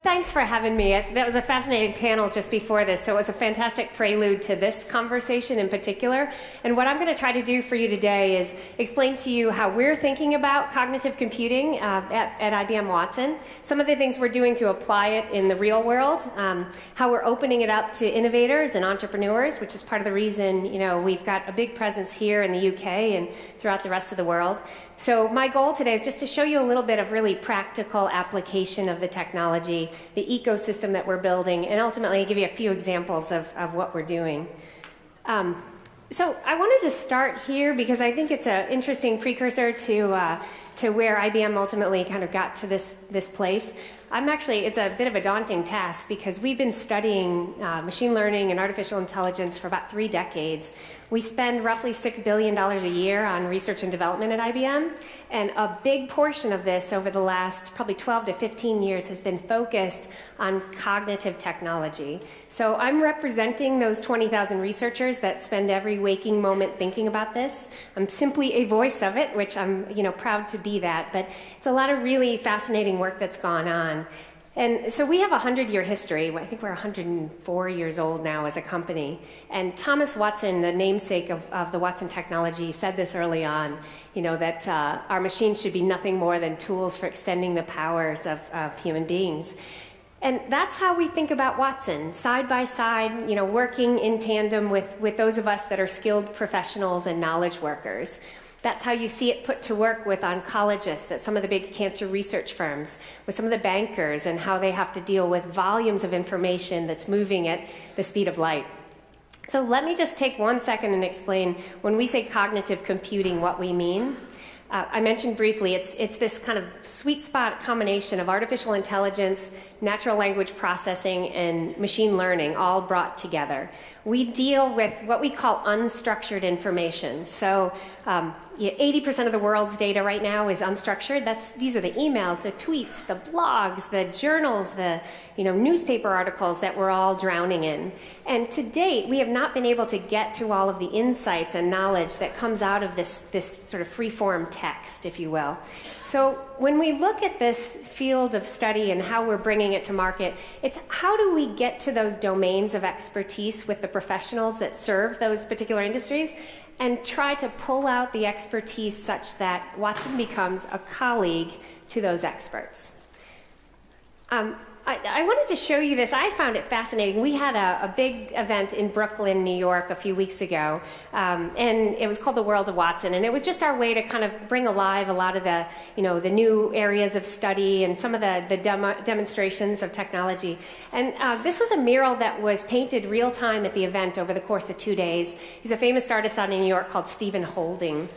Thanks for having me. That was a fascinating panel just before this, so it was a fantastic prelude to this conversation in particular. And what I'm going to try to do for you today is explain to you how we're thinking about cognitive computing at IBM Watson, some of the things we're doing to apply it in the real world, how we're opening it up to innovators and entrepreneurs, which is part of the reason we've got a big presence here in the UK and throughout the rest of the world. So my goal today is just to show you a little bit of really practical application of the technology, the ecosystem that we're building, and ultimately give you a few examples of what we're doing. So I wanted to start here because I think it's an interesting precursor to where IBM ultimately kind of got to this place. It's a bit of a daunting task because we've been studying machine learning and artificial intelligence for about 3 decades. We spend roughly $6 billion a year on research and development at IBM, and a big portion of this over the last probably 12 to 15 years has been focused on cognitive technology. So I'm representing those 20,000 researchers that spend every waking moment thinking about this. I'm simply a voice of it, which I'm proud to be that, but it's a lot of really fascinating work that's gone on. And so we have a 100-year history. I think we're 104 years old now as a company. And Thomas Watson, the namesake of the Watson technology, said this early on, that our machines should be nothing more than tools for extending the powers of human beings. And that's how we think about Watson, side by side, working in tandem with those of us that are skilled professionals and knowledge workers. That's how you see it put to work with oncologists at some of the big cancer research firms, with some of the bankers and how they have to deal with volumes of information that's moving at the speed of light. So let me just take 1 second and explain when we say cognitive computing what we mean. I mentioned briefly, it's this kind of sweet spot combination of artificial intelligence, natural language processing, and machine learning all brought together. We deal with what we call unstructured information. So 80% of the world's data right now is unstructured. These are the emails, the tweets, the blogs, the journals, the newspaper articles that we're all drowning in. And to date, we have not been able to get to all of the insights and knowledge that comes out of this sort of free-form text, if you will. So when we look at this field of study and how we're bringing it to market, it's how do we get to those domains of expertise with the professionals that serve those particular industries and try to pull out the expertise such that Watson becomes a colleague to those experts. I wanted to show you this. I found it fascinating. We had a big event in Brooklyn, New York a few weeks ago, and it was called The World of Watson, and it was just our way to kind of bring alive a lot of the, the new areas of study and some of the demonstrations of technology. And this was a mural that was painted real time at the event over the course of 2 days. He's a famous artist out in New York called Stephen Holding.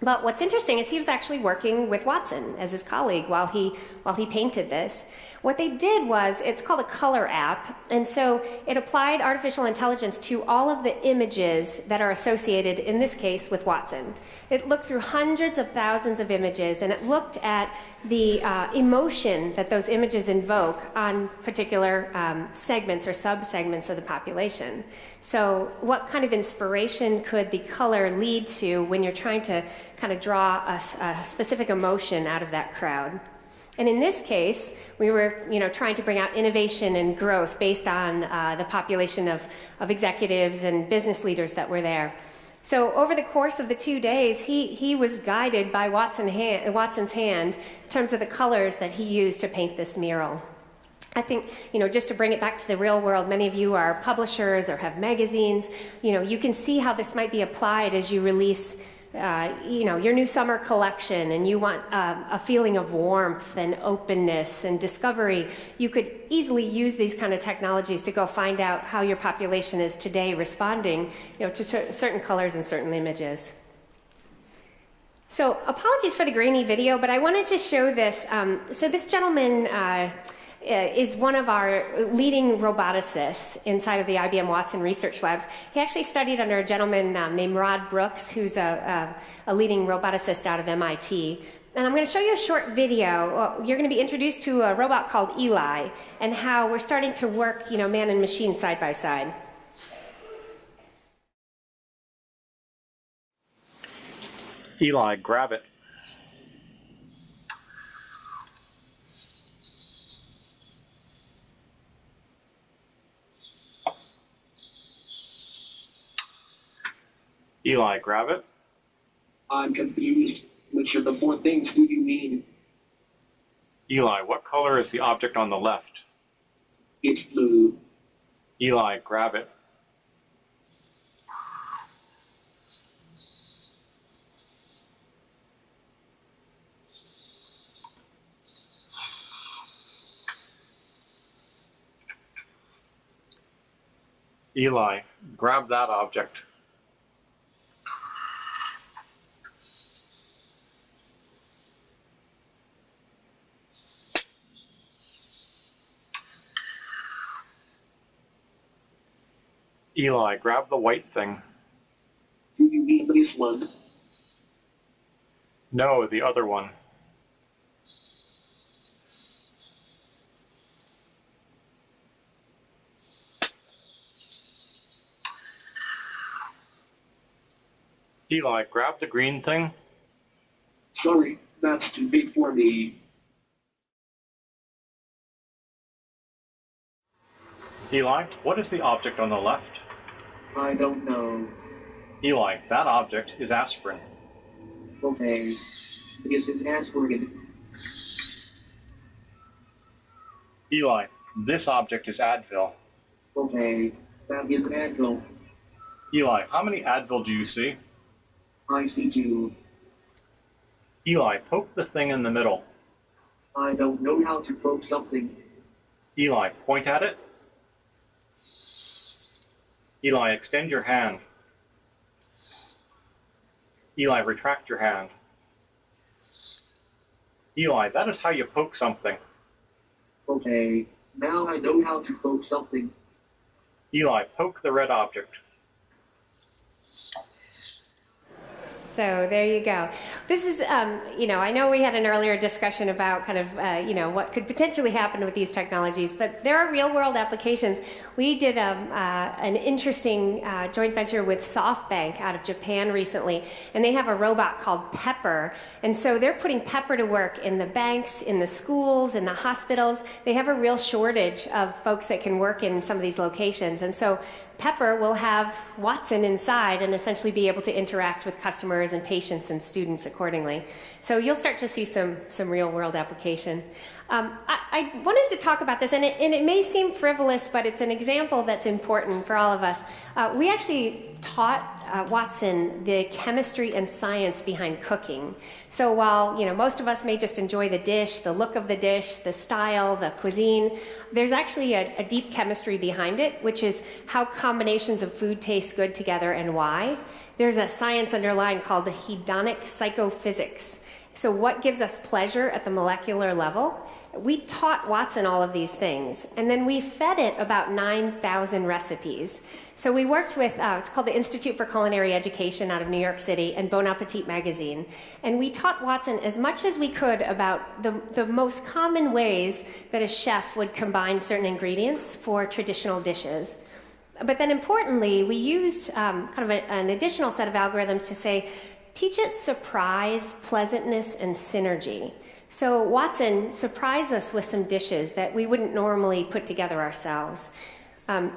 But what's interesting is he was actually working with Watson as his colleague while he painted this. What they did was, it's called a color app, and so it applied artificial intelligence to all of the images that are associated, in this case, with Watson. It looked through hundreds of thousands of images, and it looked at the emotion that those images invoke on particular segments or sub-segments of the population. So what kind of inspiration could the color lead to when you're trying to kind of draw a specific emotion out of that crowd? And in this case, we were trying to bring out innovation and growth based on the population of executives and business leaders that were there. So over the course of the 2 days, he was guided by Watson's hand in terms of the colors that he used to paint this mural. I think, just to bring it back to the real world, many of you are publishers or have magazines. You can see how this might be applied as you release your new summer collection and you want a feeling of warmth and openness and discovery. You could easily use these kind of technologies to go find out how your population is today responding to certain colors and certain images. So apologies for the grainy video, but I wanted to show this. So this gentleman is one of our leading roboticists inside of the IBM Watson research labs. He actually studied under a gentleman named Rod Brooks, who's a leading roboticist out of MIT. And I'm going to show you a short video. You're going to be introduced to a robot called Eli and how we're starting to work, man and machine side by side. Eli, grab it. Eli, grab it. I'm confused. Which of the four things do you mean? Eli, what color is the object on the left? It's blue. Eli, grab it. Eli, grab that object. Eli, grab the white thing. Do you mean this one? No, the other one. Eli, grab the green thing. Sorry, that's too big for me. Eli, what is the object on the left? I don't know. Eli, that object is aspirin. Okay. This is aspirin. Eli, this object is Advil. Okay. That is Advil. Eli, how many Advil do you see? I see two. Eli, poke the thing in the middle. I don't know how to poke something. Eli, point at it. Eli, extend your hand. Eli, retract your hand. Eli, that is how you poke something. Okay. Now I know how to poke something. Eli, poke the red object. So there you go. This is, I know we had an earlier discussion about kind of, what could potentially happen with these technologies, but there are real-world applications. We did an interesting joint venture with SoftBank out of Japan recently, and they have a robot called Pepper. And so they're putting Pepper to work in the banks, in the schools, in the hospitals. They have a real shortage of folks that can work in some of these locations. And so Pepper will have Watson inside and essentially be able to interact with customers and patients and students accordingly. So you'll start to see some real-world application. I wanted to talk about this, and it may seem frivolous, but it's an example that's important for all of us. We actually taught Watson the chemistry and science behind cooking. So while most of us may just enjoy the dish, the look of the dish, the style, the cuisine, there's actually a deep chemistry behind it, which is how combinations of food taste good together and why. There's a science underlying called the hedonic psychophysics. So what gives us pleasure at the molecular level? We taught Watson all of these things, and then we fed it about 9,000 recipes. So we worked with, it's called the Institute for Culinary Education out of New York City and Bon Appetit magazine. And we taught Watson as much as we could about the most common ways that a chef would combine certain ingredients for traditional dishes. But then importantly, we used kind of an additional set of algorithms to say, teach it surprise, pleasantness, and synergy. So Watson surprised us with some dishes that we wouldn't normally put together ourselves.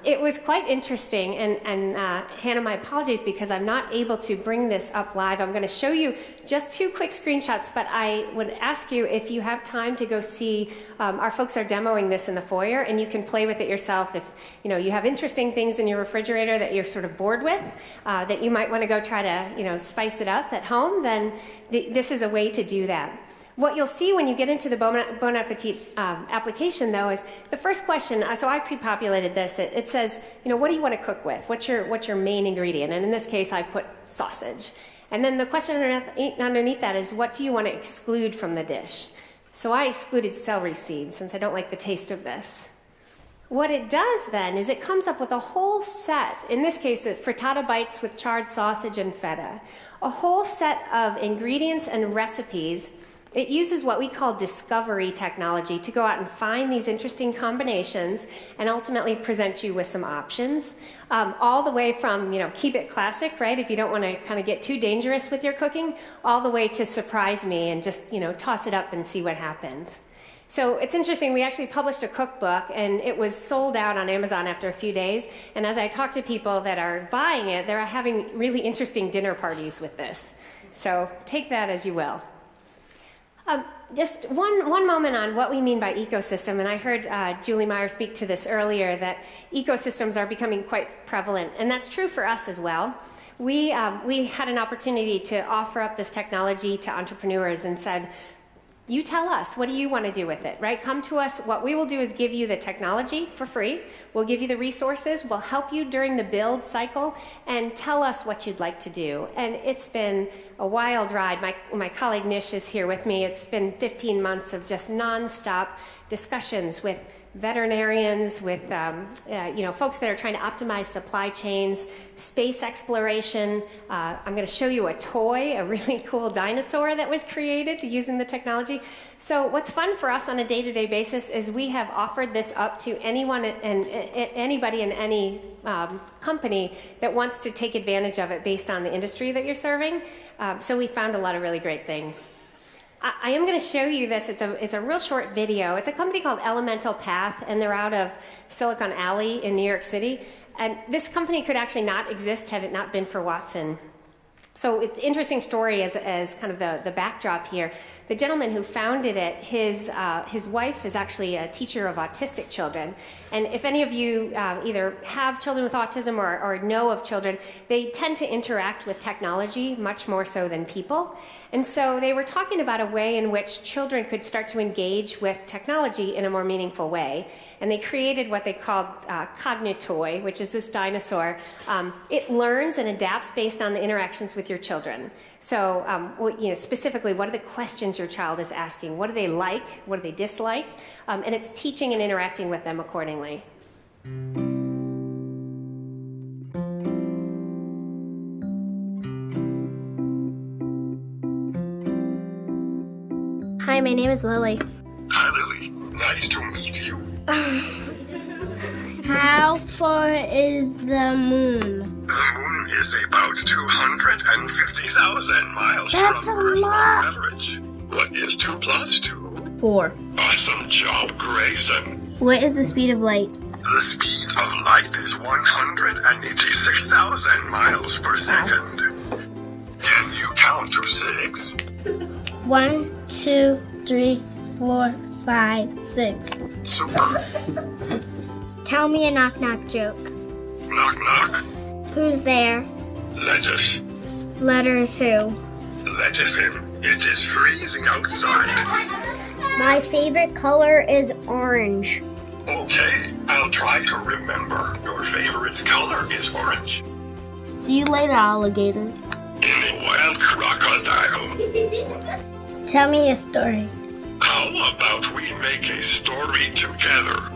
It was quite interesting, and Hannah, my apologies because I'm not able to bring this up live. I'm going to show you just two quick screenshots, but I would ask you if you have time to go see, our folks are demoing this in the foyer, and you can play with it yourself. If you have interesting things in your refrigerator that you're sort of bored with, that you might want to go try to spice it up at home, then this is a way to do that. What you'll see when you get into the Bon Appetit application, though, is the first question. So I pre-populated this. It says, what do you want to cook with? What's your main ingredient? And in this case, I put sausage. And then the question underneath that is, what do you want to exclude from the dish? So I excluded celery seeds since I don't like the taste of this. What it does then is it comes up with a whole set, in this case, frittata bites with charred sausage and feta, a whole set of ingredients and recipes. It uses what we call discovery technology to go out and find these interesting combinations and ultimately present you with some options. All the way from, keep it classic, right? If you don't want to kind of get too dangerous with your cooking, all the way to surprise me and just, toss it up and see what happens. So it's interesting, we actually published a cookbook and it was sold out on Amazon after a few days. And as I talk to people that are buying it, they're having really interesting dinner parties with this. So take that as you will. Just one moment on what we mean by ecosystem, and I heard Julie Meyer speak to this earlier, that ecosystems are becoming quite prevalent, and that's true for us as well. We had an opportunity to offer up this technology to entrepreneurs and said, you tell us, what do you want to do with it, right? Come to us. What we will do is give you the technology for free. We'll give you the resources. We'll help you during the build cycle and tell us what you'd like to do. And it's been a wild ride. My colleague Nish is here with me. It's been 15 months of just nonstop discussions with veterinarians, with folks that are trying to optimize supply chains, space exploration. I'm going to show you a toy, a really cool dinosaur that was created using the technology. So what's fun for us on a day-to-day basis is we have offered this up to anyone and anybody in any company that wants to take advantage of it based on the industry that you're serving. So we found a lot of really great things. I am going to show you this. It's a real short video. It's a company called Elemental Path, and they're out of Silicon Alley in New York City. And this company could actually not exist had it not been for Watson. So it's an interesting story as kind of the backdrop here. The gentleman who founded it, his wife is actually a teacher of autistic children. And if any of you either have children with autism or know of children, they tend to interact with technology much more so than people. And so they were talking about a way in which children could start to engage with technology in a more meaningful way. And they created what they called Cognitoy, which is this dinosaur. It learns and adapts based on the interactions with your children. So specifically, what are the questions your child is asking? What do they like? What do they dislike? And it's teaching and interacting with them accordingly. Hi, my name is Lily. Hi, Lily. Nice to meet you. How far is the moon? The moon is about 250,000 miles That's from a Earth's lot. average. What is 2 plus 2? 4. Awesome job, Grayson. What is the speed of light? The speed of light is 186,000 miles per second. Can you count to 6? 1, 2, 3, 4, 5, 6. Super. Tell me a knock-knock joke. Knock, knock. Who's there? Lettuce. Letters who? Lettuce in. It is freezing outside. My favorite color is orange. Okay, I'll try to remember. Your favorite color is orange. See you later, alligator. In a wild crocodile. Tell me a story. How about we make a story together?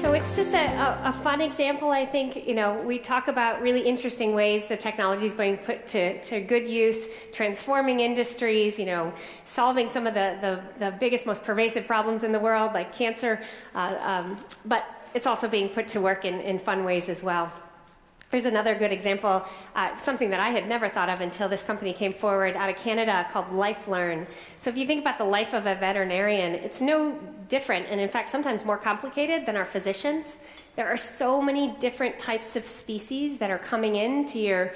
So it's just a fun example, I think. We talk about really interesting ways the technology is being put to good use, transforming industries, solving some of the biggest, most pervasive problems in the world, like cancer. But it's also being put to work in fun ways as well. Here's another good example, something that I had never thought of until this company came forward out of Canada called LifeLearn. So if you think about the life of a veterinarian, it's no different, and in fact sometimes more complicated than our physicians. There are so many different types of species that are coming into your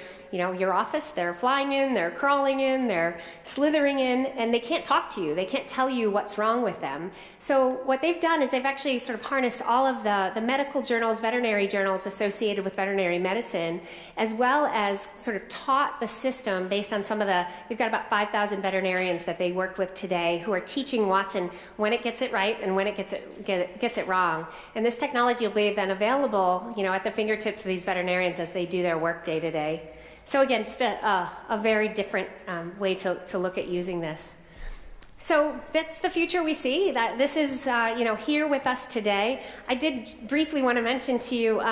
office. They're flying in, they're crawling in, they're slithering in, and they can't talk to you. They can't tell you what's wrong with them. So what they've done is they've actually sort of harnessed all of the medical journals, veterinary journals associated with veterinary medicine, as well as sort of taught the system based on they've got about 5,000 veterinarians that they work with today who are teaching Watson when it gets it right and when it gets it wrong. And this technology will be then available, at the fingertips of these veterinarians as they do their work day to day. So again, just a very different way to look at using this. So that's the future we see. That this is here with us today. I did briefly want to mention to you.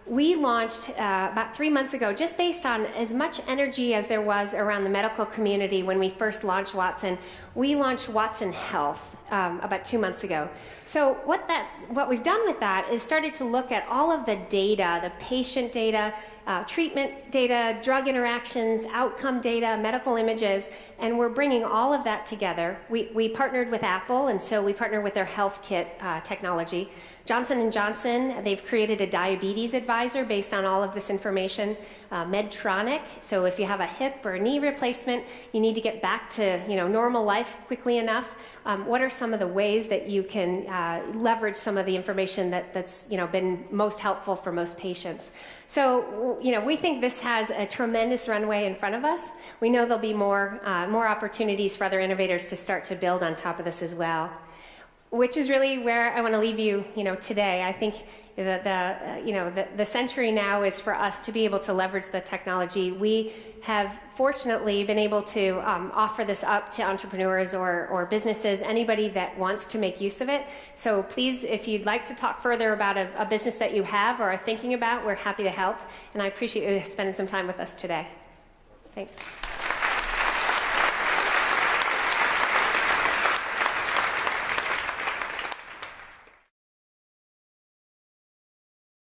We launched about 3 months ago, just based on as much energy as there was around the medical community when we first launched Watson. we launched Watson Health about 2 months ago. So what we've done with that is started to look at all of the data, the patient data, treatment data, drug interactions, outcome data, medical images, and we're bringing all of that together. We partnered with Apple, and so we partnered with their Health Kit technology. Johnson & Johnson, they've created a diabetes advisor based on all of this information. Medtronic, so if you have a hip or a knee replacement, you need to get back to normal life quickly enough. What are some of the ways that you can leverage some of the information that's been most helpful for most patients? So we think this has a tremendous runway in front of us. We know there'll be more opportunities for other innovators to start to build on top of this as well, which is really where I want to leave you, today. I think the century now is for us to be able to leverage the technology. We have fortunately been able to offer this up to entrepreneurs or businesses, anybody that wants to make use of it. So please, if you'd like to talk further about a business that you have or are thinking about, we're happy to help. And I appreciate you spending some time with us today. Thanks.